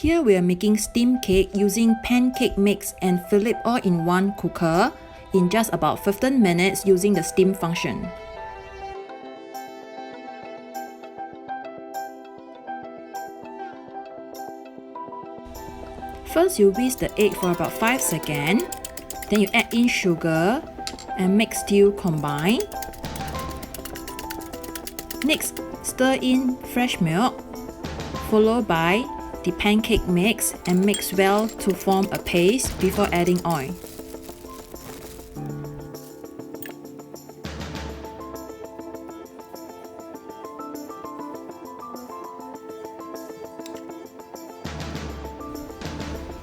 Here we are making steamed cake using pancake mix and fill it all in one cooker in just about 15 minutes using the steam function. First, you whisk the egg for about 5 seconds, then you add in sugar and mix till combine. Next, stir in fresh milk, followed by the pancake mix and mix well to form a paste before adding oil.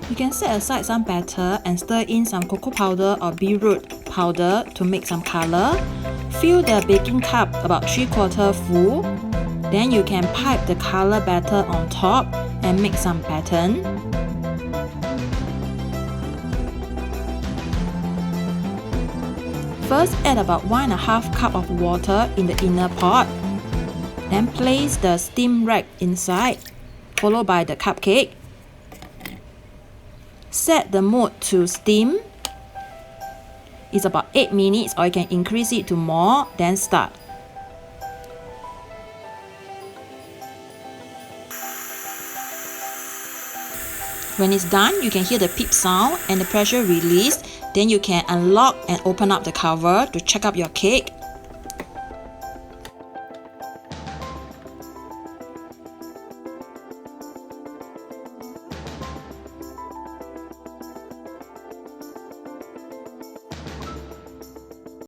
You can set aside some batter and stir in some cocoa powder or beetroot powder to make some color. Fill the baking cup about 3/4 full. Then you can pipe the color batter on top and make some pattern. First, add about 1.5 cup of water in the inner pot. Then place the steam rack inside, followed by the cupcake. Set the mode to steam. It's about 8 minutes, or you can increase it to more, then start. When it's done, you can hear the pip sound and the pressure release. Then you can unlock and open up the cover to check out your cake.